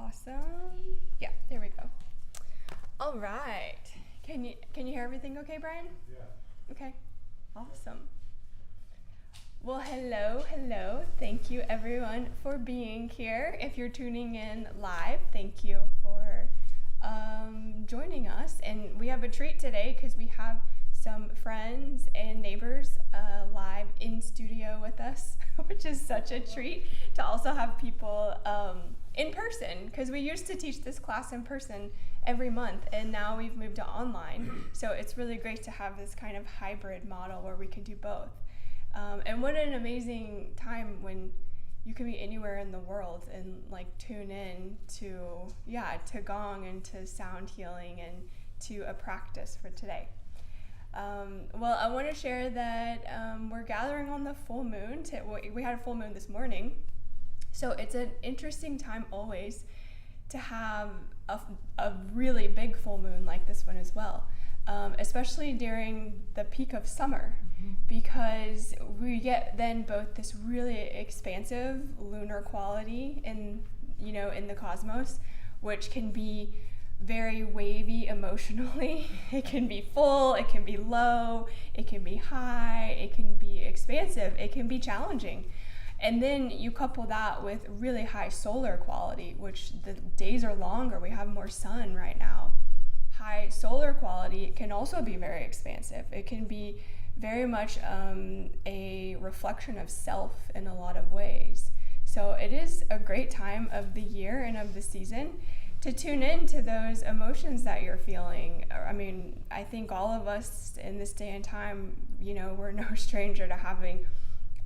Awesome. Yeah, there we go. All right. Can you hear everything okay, Brian? Yeah. Okay. Awesome. Well, hello. Thank you everyone for being here. If you're tuning in live, thank you for joining us. And we have a treat today because we have some friends and neighbors live in studio with us, which is such a treat to also have people in person, because we used to teach this class in person every month, and now we've moved to online. So it's really great to have this kind of hybrid model where we can do both. And what an amazing time when you can be anywhere in the world and like tune in to Gong and to sound healing and to a practice for today. Well, I want to share that we're gathering on the full moon. We had a full moon this morning, so it's an interesting time always to have a really big full moon like this one as well, especially during the peak of summer, because we get then both this really expansive lunar quality in the cosmos, which can be very wavy emotionally. It can be full, it can be low, it can be high, it can be expansive, it can be challenging. And then you couple that with really high solar quality, which the days are longer, we have more sun right now. High solar quality can also be very expansive. It can be very much a reflection of self in a lot of ways. So it is a great time of the year and of the season to tune into those emotions that you're feeling. I mean, I think all of us in this day and time, we're no stranger to having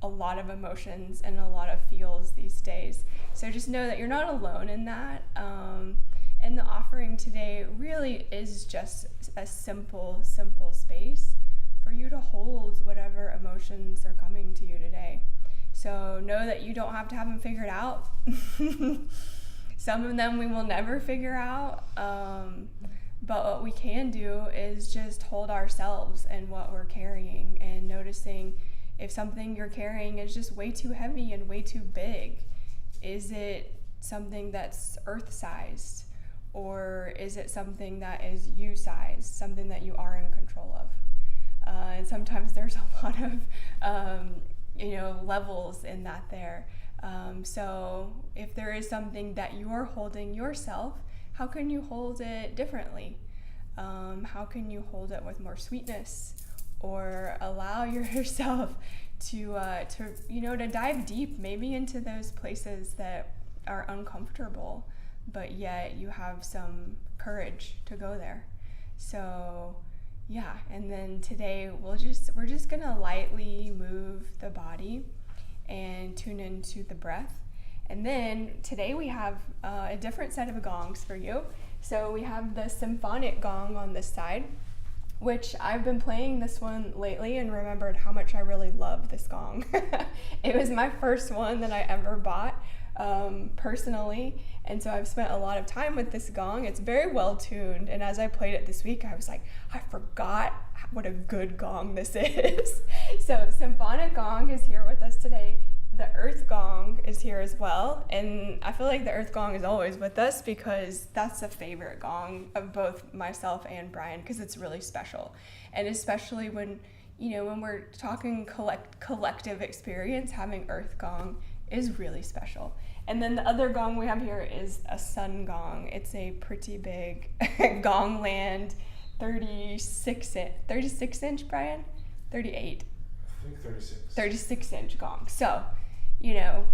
a lot of emotions and a lot of feels these days. So just know that you're not alone in that. And the offering today really is just a simple space for you to hold whatever emotions are coming to you today. So know that you don't have to have them figured out. Some of them we will never figure out, but what we can do is just hold ourselves and what we're carrying, and noticing if something you're carrying is just way too heavy and way too big. Is it something that's earth-sized, or is it something that is you-sized, something that you are in control of? And sometimes there's a lot of levels in that there. So if there is something that you're holding yourself, how can you hold it differently? How can you hold it with more sweetness, or allow yourself to dive deep, maybe into those places that are uncomfortable, but yet you have some courage to go there. So yeah, and then today we're just gonna lightly move the body and tune into the breath. And then today we have a different set of gongs for you. So we have the symphonic gong on this side, which I've been playing this one lately and remembered how much I really love this gong. It was my first one that I ever bought personally, and so I've spent a lot of time with this gong. It's very well tuned, and as I played it this week, I was like, I forgot what a good gong this is. So symphonic gong is here with us today. The earth gong is here as well, and I feel like the earth gong is always with us because that's a favorite gong of both myself and Brian, because it's really special. And especially when we're talking collective experience, having earth gong is really special. And then the other gong we have here is a sun gong. It's a pretty big Gongland 36 inch, Brian? 38. I think 36. 36 inch gong. So,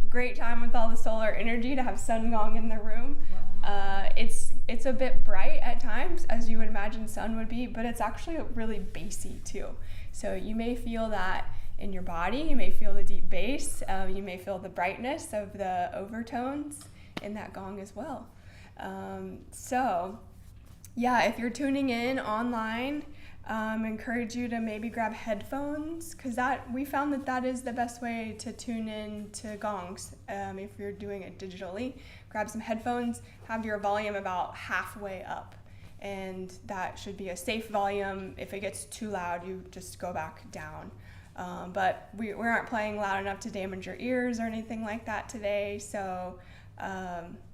great time with all the solar energy to have sun gong in the room. Wow. It's a bit bright at times, as you would imagine sun would be, but it's actually really bassy too. So you may feel that in your body, you may feel the deep bass, you may feel the brightness of the overtones in that gong as well. So yeah, if you're tuning in online, encourage you to maybe grab headphones, because we found that is the best way to tune in to gongs. If you're doing it digitally, grab some headphones, have your volume about halfway up, and that should be a safe volume. If it gets too loud, you just go back down. But we aren't playing loud enough to damage your ears or anything like that today. So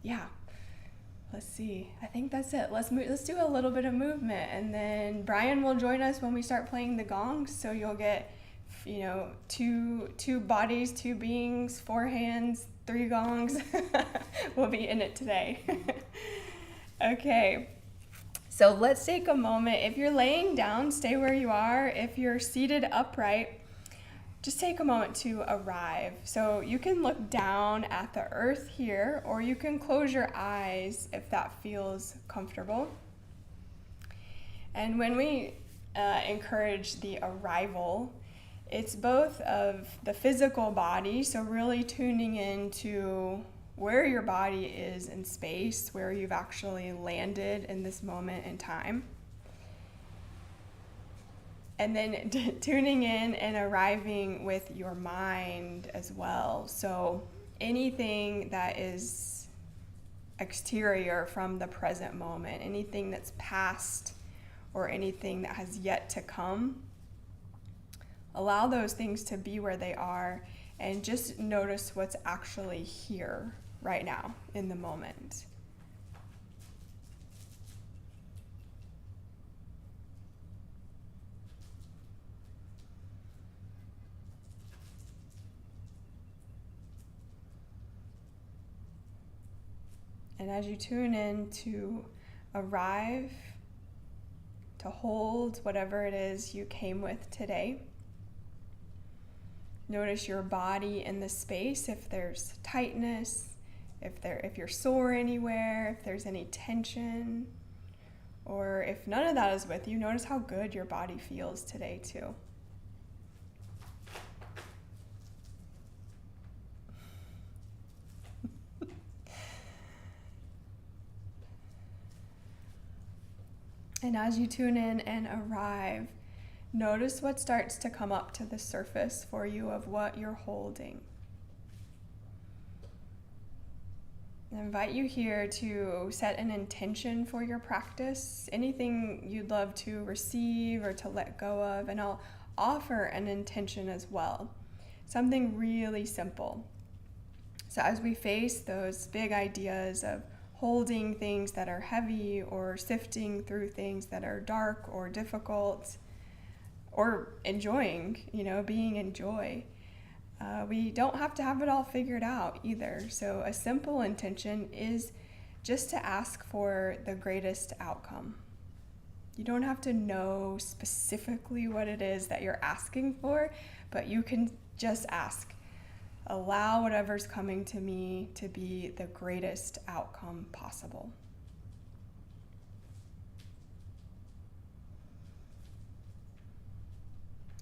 yeah, Let's see. I think that's it. Let's do a little bit of movement, and then Brian will join us when we start playing the gongs. So you'll get, two bodies, two beings, 4 hands, 3 gongs. We'll be in it today. Okay. So let's take a moment. If you're laying down, stay where you are. If you're seated upright, just take a moment to arrive. So you can look down at the earth here, or you can close your eyes if that feels comfortable. And when we encourage the arrival, it's both of the physical body, so really tuning into where your body is in space, where you've actually landed in this moment in time. And then tuning in and arriving with your mind as well. So anything that is exterior from the present moment, anything that's past or anything that has yet to come, allow those things to be where they are and just notice what's actually here right now in the moment. And as you tune in to arrive, to hold whatever it is you came with today, notice your body in the space, if there's tightness, if you're sore anywhere, if there's any tension, or if none of that is with you, notice how good your body feels today too. And as you tune in and arrive, notice what starts to come up to the surface for you of what you're holding. I invite you here to set an intention for your practice, anything you'd love to receive or to let go of, and I'll offer an intention as well, something really simple. So as we face those big ideas of holding things that are heavy or sifting through things that are dark or difficult, or enjoying, being in joy. We don't have to have it all figured out either. So a simple intention is just to ask for the greatest outcome. You don't have to know specifically what it is that you're asking for, but you can just ask. Allow whatever's coming to me to be the greatest outcome possible.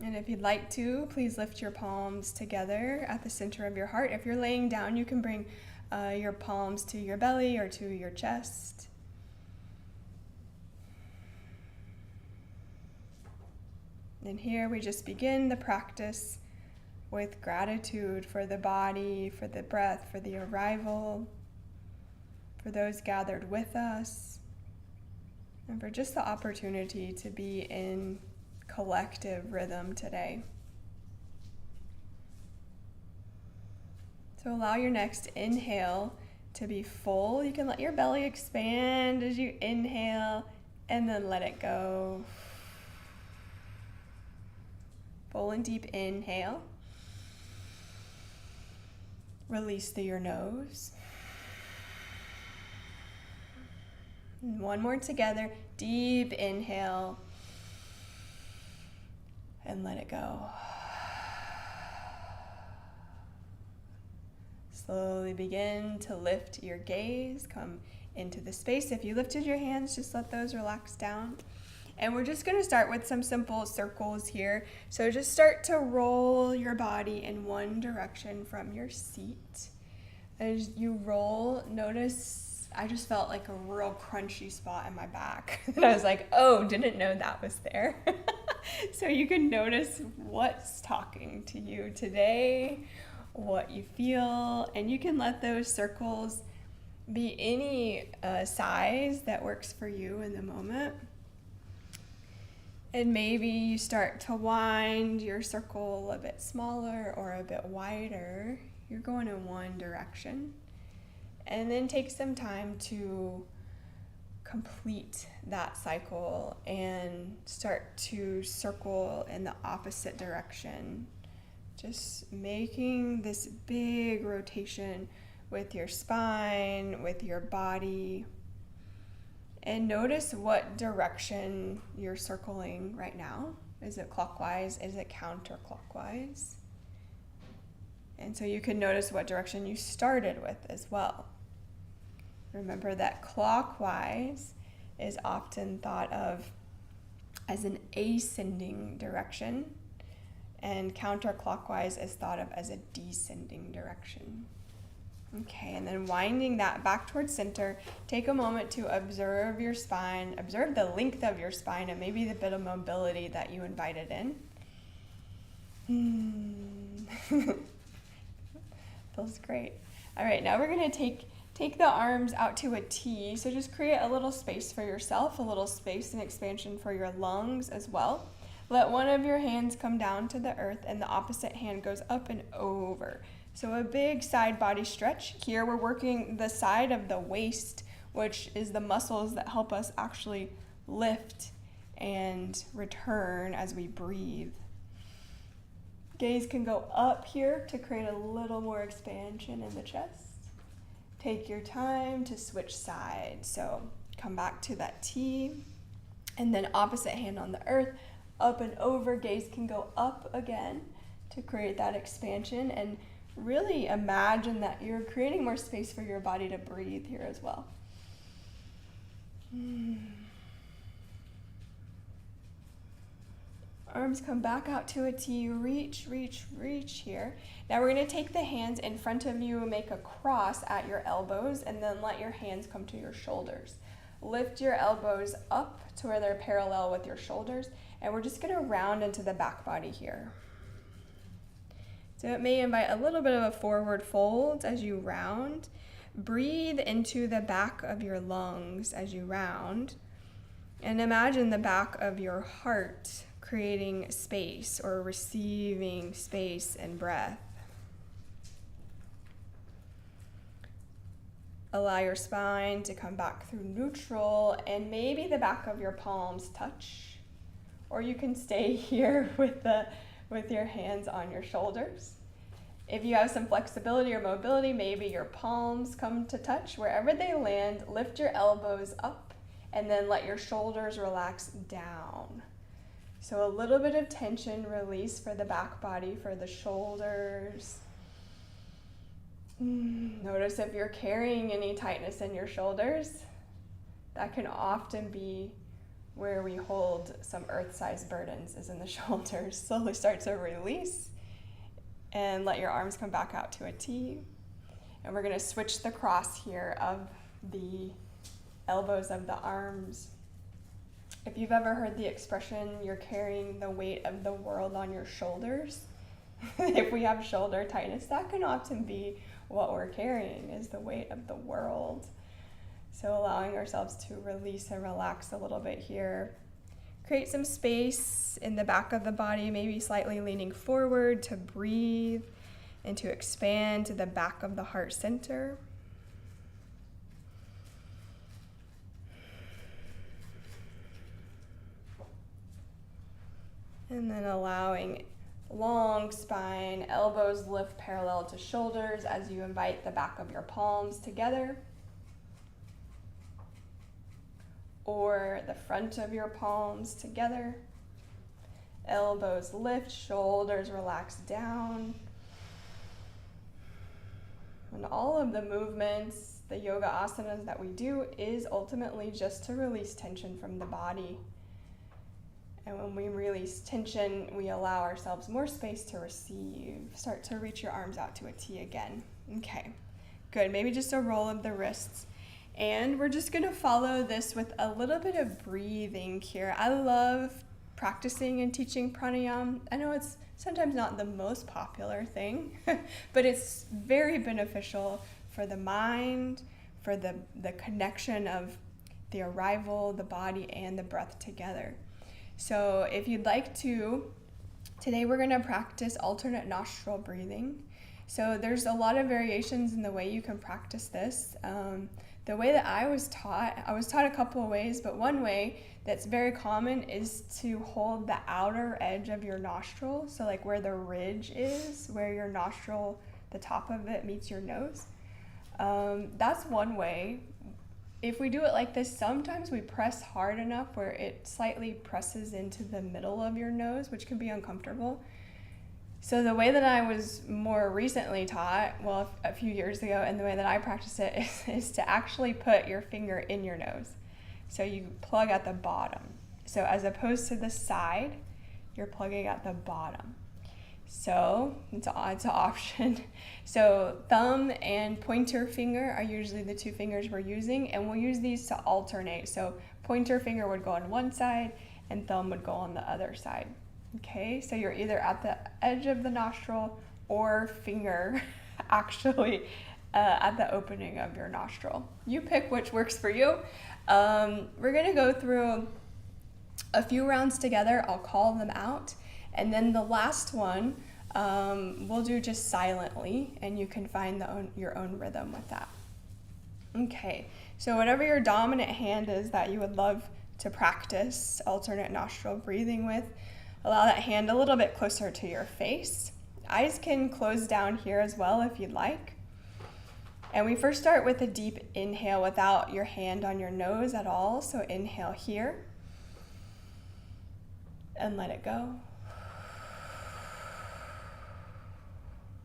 And if you'd like to, please lift your palms together at the center of your heart. If you're laying down, you can bring your palms to your belly or to your chest. And here we just begin the practice with gratitude for the body, for the breath, for the arrival, for those gathered with us, and for just the opportunity to be in collective rhythm today. So allow your next inhale to be full. You can let your belly expand as you inhale and then let it go. Full and deep inhale. Release through your nose. And one more together. Deep inhale. And let it go. Slowly begin to lift your gaze. Come into the space. If you lifted your hands, just let those relax down. And we're just going to start with some simple circles here. So just start to roll your body in one direction from your seat. As you roll, notice I just felt like a real crunchy spot in my back. And I was like, oh, didn't know that was there. So you can notice what's talking to you today, what you feel, and you can let those circles be any size that works for you in the moment. And maybe you start to wind your circle a bit smaller or a bit wider. You're going in one direction. And then take some time to complete that cycle and start to circle in the opposite direction. Just making this big rotation with your spine, with your body. And notice what direction you're circling right now. Is it clockwise? Is it counterclockwise? And so you can notice what direction you started with as well. Remember that clockwise is often thought of as an ascending direction, and counterclockwise is thought of as a descending direction. Okay, and then winding that back towards center, take a moment to observe your spine, observe the length of your spine and maybe the bit of mobility that you invited in. Feels great. All right, now we're gonna take the arms out to a T, so just create a little space for yourself, a little space and expansion for your lungs as well. Let one of your hands come down to the earth and the opposite hand goes up and over. So a big side body stretch. Here we're working the side of the waist, which is the muscles that help us actually lift and return as we breathe. Gaze can go up here to create a little more expansion in the chest. Take your time to switch sides. So come back to that T, and then opposite hand on the earth, up and over. Gaze can go up again to create that expansion, and really imagine that you're creating more space for your body to breathe here as well. Arms come back out to a T, reach, reach, reach here. Now we're going to take the hands in front of you, make a cross at your elbows, and then let your hands come to your shoulders. Lift your elbows up to where they're parallel with your shoulders, and we're just going to round into the back body here. So it may invite a little bit of a forward fold as you round. Breathe into the back of your lungs as you round, and imagine the back of your heart creating space or receiving space and breath. Allow your spine to come back through neutral, and maybe the back of your palms touch, or you can stay here with your hands on your shoulders. If you have some flexibility or mobility, maybe your palms come to touch. Wherever they land, lift your elbows up and then let your shoulders relax down. So a little bit of tension release for the back body, for the shoulders. Notice if you're carrying any tightness in your shoulders. That can often be where we hold some earth-sized burdens, is in the shoulders. Slowly start to release and let your arms come back out to a T. And we're going to switch the cross here of the elbows of the arms. If you've ever heard the expression, you're carrying the weight of the world on your shoulders, if we have shoulder tightness, that can often be what we're carrying, is the weight of the world. So allowing ourselves to release and relax a little bit here. Create some space in the back of the body, maybe slightly leaning forward to breathe and to expand to the back of the heart center. And then allowing long spine, elbows lift parallel to shoulders as you invite the back of your palms together, or the front of your palms together. Elbows lift, shoulders relax down. And all of the movements, the yoga asanas that we do, is ultimately just to release tension from the body. And when we release tension, we allow ourselves more space to receive. Start to reach your arms out to a T again. Okay, good. Maybe just a roll of the wrists. And we're just gonna follow this with a little bit of breathing here. I love practicing and teaching pranayama. I know it's sometimes not the most popular thing, but it's very beneficial for the mind, for the connection of the arrival, the body, and the breath together. So if you'd like to, today we're gonna practice alternate nostril breathing. So there's a lot of variations in the way you can practice this. The way that I was taught a couple of ways, but one way that's very common is to hold the outer edge of your nostril, so like where the ridge is, where your nostril, the top of it meets your nose. That's one way. If we do it like this, sometimes we press hard enough where it slightly presses into the middle of your nose, which can be uncomfortable. So the way that I was more recently taught, well, a few years ago, and the way that I practice it is to actually put your finger in your nose. So you plug at the bottom. So as opposed to the side, you're plugging at the bottom. So it's an option. So thumb and pointer finger are usually the two fingers we're using, and we'll use these to alternate. So pointer finger would go on one side and thumb would go on the other side. Okay, so you're either at the edge of the nostril or finger actually at the opening of your nostril. You pick which works for you. We're gonna go through a few rounds together. I'll call them out. And then the last one we'll do just silently, and you can find your own rhythm with that. Okay, so whatever your dominant hand is that you would love to practice alternate nostril breathing with, allow that hand a little bit closer to your face. Eyes can close down here as well if you'd like. And we first start with a deep inhale without your hand on your nose at all. So inhale here and let it go.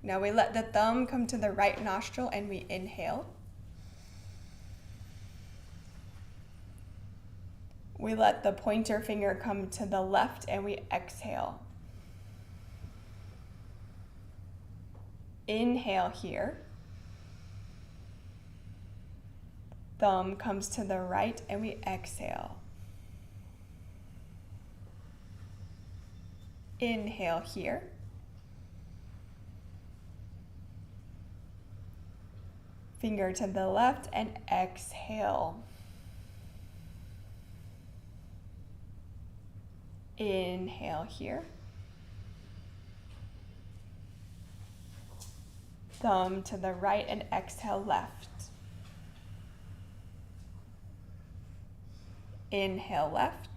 Now we let the thumb come to the right nostril and we inhale. We let the pointer finger come to the left and we exhale. Inhale here. Thumb comes to the right and we exhale. Inhale here. Finger to the left and exhale. Inhale here. Thumb to the right and exhale left. Inhale left.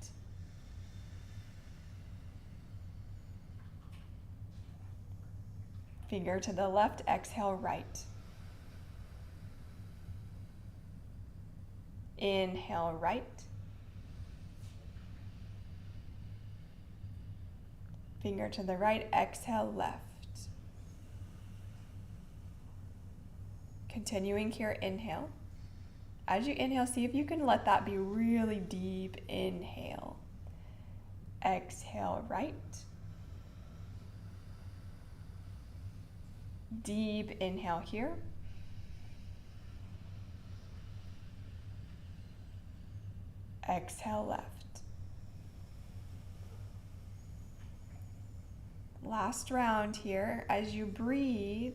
Finger to the left, exhale right. Inhale right. Finger to the right, exhale left. Continuing here, inhale. As you inhale, see if you can let that be really deep. Inhale. Exhale right. Deep inhale here. Exhale left. Last round here. As you breathe,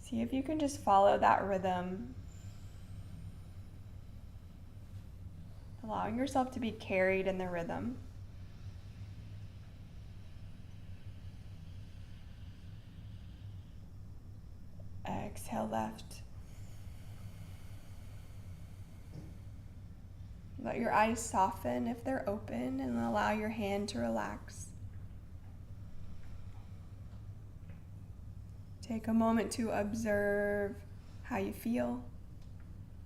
see if you can just follow that rhythm. Allowing yourself to be carried in the rhythm. Exhale left. Let your eyes soften if they're open and allow your hand to relax. Take a moment to observe how you feel,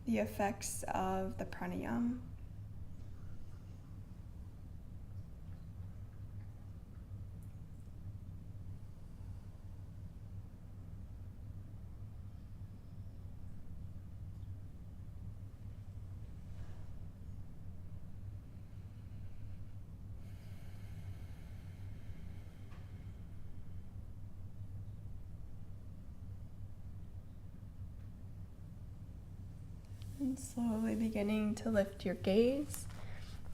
the effects of the pranayama. And slowly beginning to lift your gaze,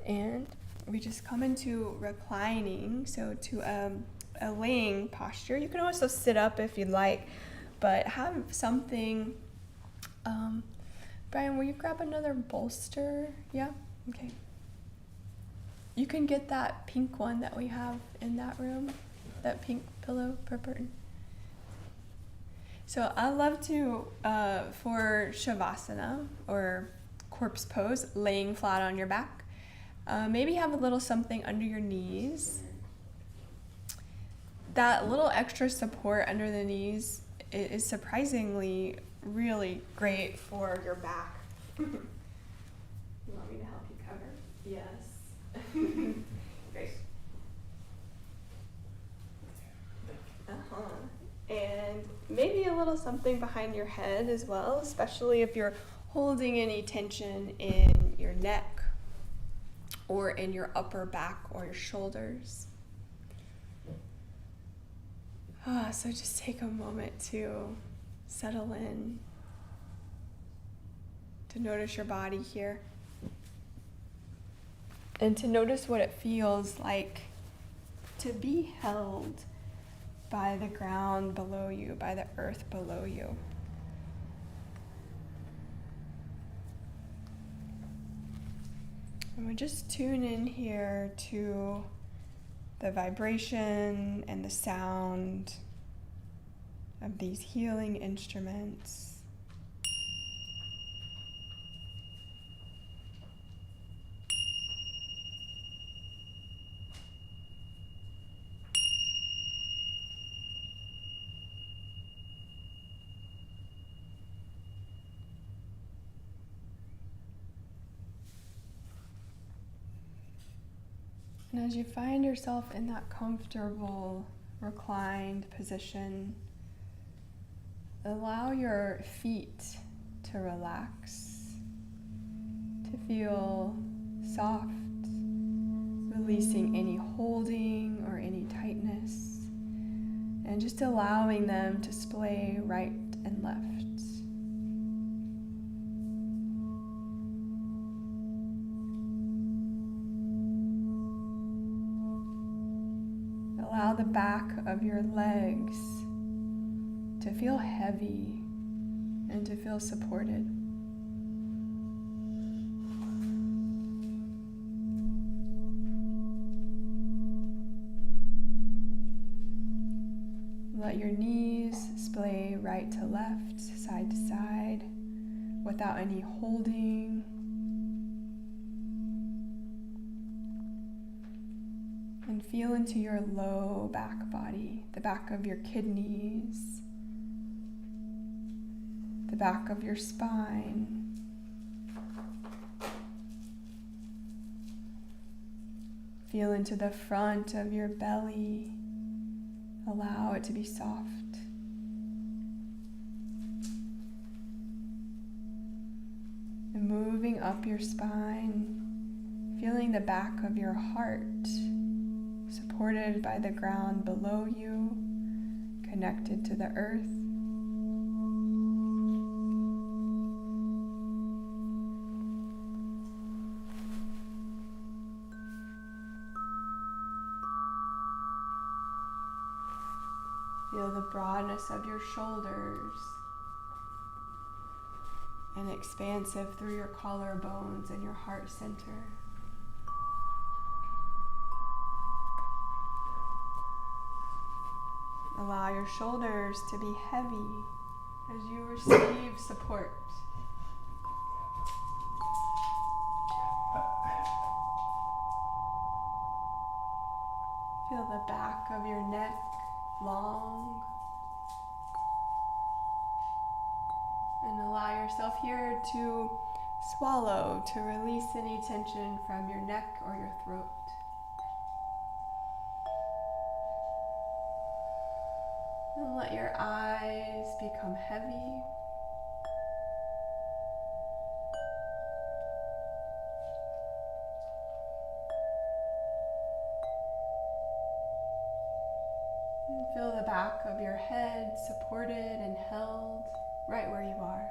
and we just come into reclining, so to a laying posture. You can also sit up if you'd like, but have something. Brian, will you grab another bolster? Yeah? Okay. You can get that pink one that we have in that room, that pink pillow, purple. So I love to, for Shavasana or corpse pose, laying flat on your back, maybe have a little something under your knees. That little extra support under the knees is surprisingly really great for your back. You want me to help you cover? Yes. Great. And maybe a little something behind your head as well, especially if you're holding any tension in your neck or in your upper back or your shoulders. So just take a moment to settle in, to notice your body here, and to notice what it feels like to be held by the ground below you, by the earth below you. And we just tune in here to the vibration and the sound of these healing instruments. And as you find yourself in that comfortable, reclined position, allow your feet to relax, to feel soft, releasing any holding or any tightness, and just allowing them to splay right and left. Allow the back of your legs to feel heavy and to feel supported. Let your knees splay right to left, side to side, without any holding. And feel into your low back body, the back of your kidneys, the back of your spine. Feel into the front of your belly. Allow it to be soft. And moving up your spine, feeling the back of your heart, supported by the ground below you, connected to the earth. Feel the broadness of your shoulders and expansive through your collarbones and your heart center. Allow your shoulders to be heavy as you receive support. Feel the back of your neck long. And allow yourself here to swallow, to release any tension from your neck or your throat. And let your eyes become heavy. And feel the back of your head supported and held right where you are.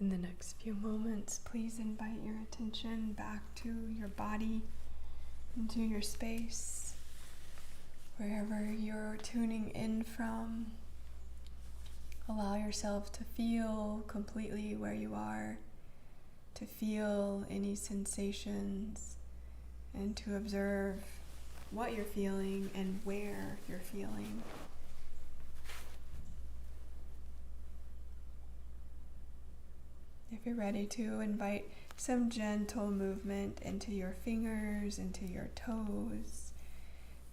In the next few moments, please invite your attention back to your body, into your space, wherever you're tuning in from. Allow yourself to feel completely where you are, to feel any sensations, and to observe what you're feeling and where you're feeling. If you're ready to, invite some gentle movement into your fingers, into your toes.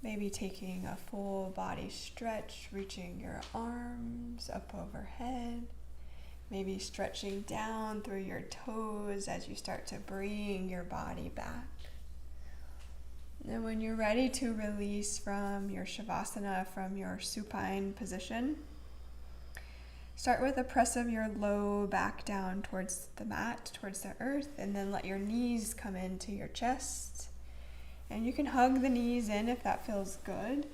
Maybe taking a full body stretch, reaching your arms up overhead. Maybe stretching down through your toes as you start to bring your body back. And when you're ready to release from your Shavasana, from your supine position, start with a press of your low back down towards the mat, towards the earth, and then let your knees come into your chest. And you can hug the knees in if that feels good.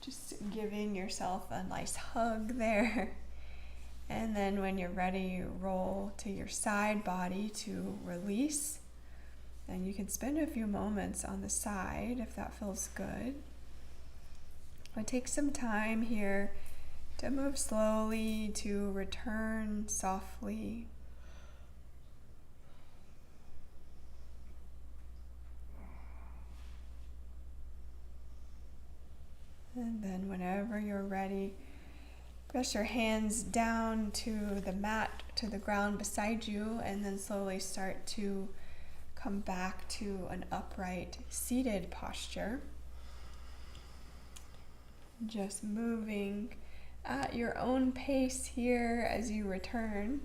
Just giving yourself a nice hug there. And then when you're ready, you roll to your side body to release. And you can spend a few moments on the side if that feels good. But take some time here to move slowly, to return softly. And then whenever you're ready, press your hands down to the mat, to the ground beside you, and then slowly start to come back to an upright seated posture. Just moving at your own pace here as you return.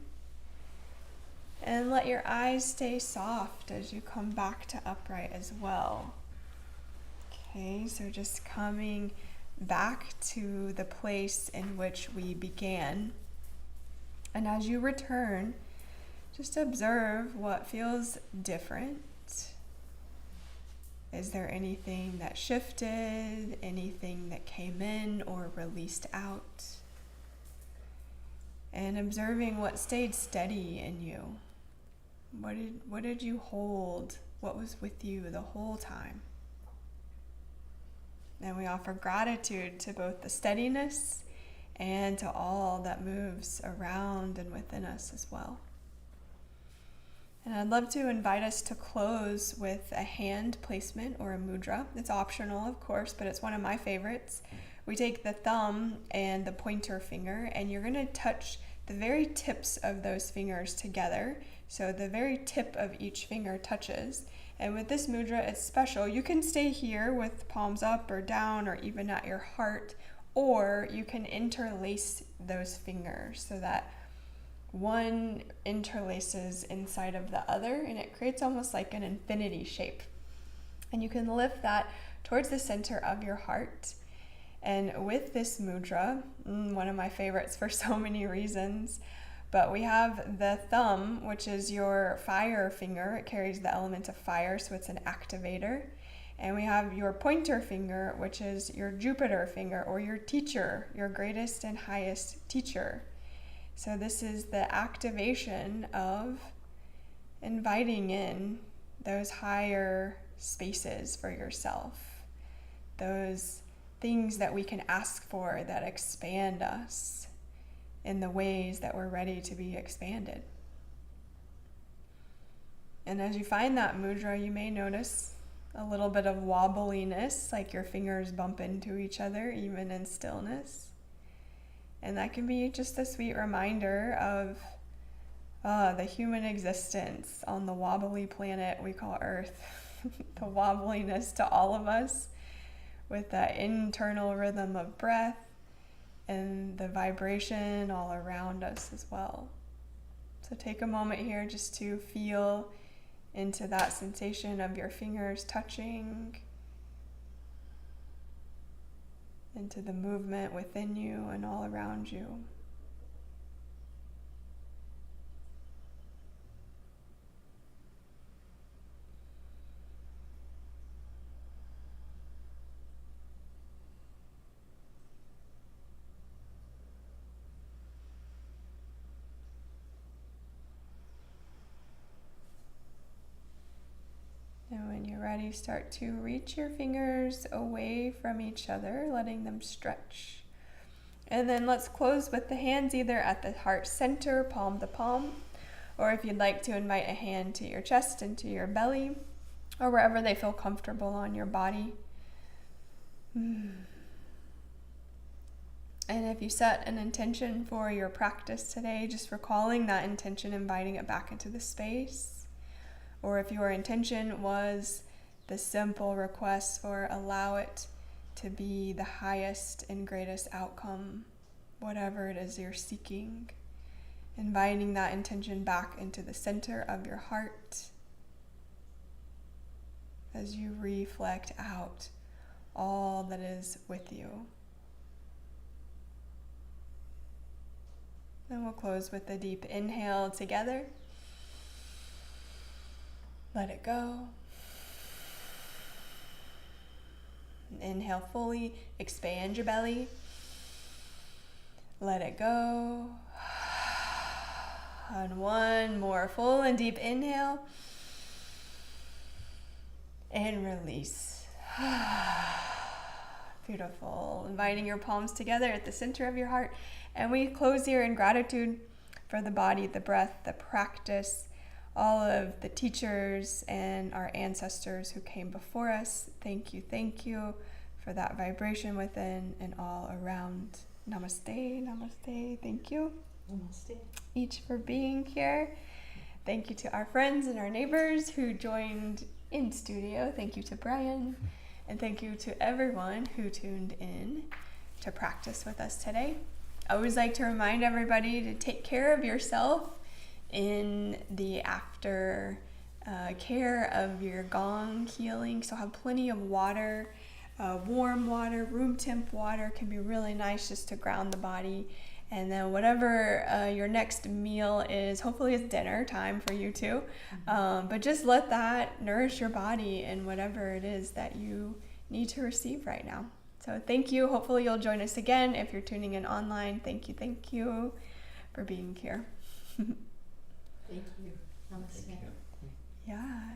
And let your eyes stay soft as you come back to upright as well. Okay, so just coming back to the place in which we began. And as you return, just observe what feels different. Is there anything that shifted, anything that came in or released out? And observing what stayed steady in you. What did you hold? What was with you the whole time? And we offer gratitude to both the steadiness and to all that moves around and within us as well. And I'd love to invite us to close with a hand placement or a mudra. It's optional, of course, but it's one of my favorites. We take the thumb and the pointer finger, and you're going to touch the very tips of those fingers together. So the very tip of each finger touches. And with this mudra, it's special. You can stay here with palms up or down or even at your heart, or you can interlace those fingers so that one interlaces inside of the other, and it creates almost like an infinity shape. And you can lift that towards the center of your heart. And with this mudra, one of my favorites for so many reasons, but we have the thumb, which is your fire finger. It carries the element of fire, so it's an activator. And we have your pointer finger, which is your Jupiter finger, or your teacher, your greatest and highest teacher. So this is the activation of inviting in those higher spaces for yourself, those things that we can ask for that expand us in the ways that we're ready to be expanded. And as you find that mudra, you may notice a little bit of wobbliness, like your fingers bump into each other, even in stillness. And that can be just a sweet reminder of the human existence on the wobbly planet we call Earth. The wobbliness to all of us, with that internal rhythm of breath and the vibration all around us as well. So take a moment here just to feel into that sensation of your fingers touching, into the movement within you and all around you. slowly start to reach your fingers away from each other, letting them stretch. And then let's close with the hands either at the heart center, palm to palm, or if you'd like to, invite a hand to your chest and to your belly, or wherever they feel comfortable on your body. And if you set an intention for your practice today, just recalling that intention, inviting it back into the space. Or if your intention was the simple request for allow it to be the highest and greatest outcome, whatever it is you're seeking, inviting that intention back into the center of your heart as you reflect out all that is with you. Then we'll close with a deep inhale together. Let it go. Inhale fully, expand your belly. Let it go. And one more full and deep inhale. And release. Beautiful. Inviting your palms together at the center of your heart. And we close here in gratitude for the body, the breath, the practice, all of the teachers and our ancestors who came before us. Thank you for that vibration within and all around. Namaste, namaste. Thank you. Namaste. Each for being here. Thank you to our friends and our neighbors who joined in studio. Thank you to Brian. And thank you to everyone who tuned in to practice with us today. I always like to remind everybody to take care of yourself in the after care of your Gong healing. So have plenty of water, warm water, room temp water can be really nice just to ground the body. And then whatever your next meal is, hopefully it's dinner time for you too. But just let that nourish your body in whatever it is that you need to receive right now. So thank you. Hopefully you'll join us again. If you're tuning in online, thank you for being here. Thank you. Namaste. Thank you. Yeah.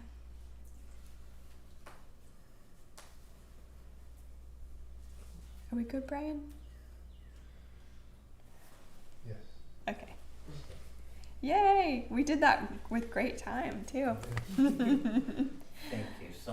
Are we good, Brian? Yes. Okay. Yay! We did that with great time too. Thank you.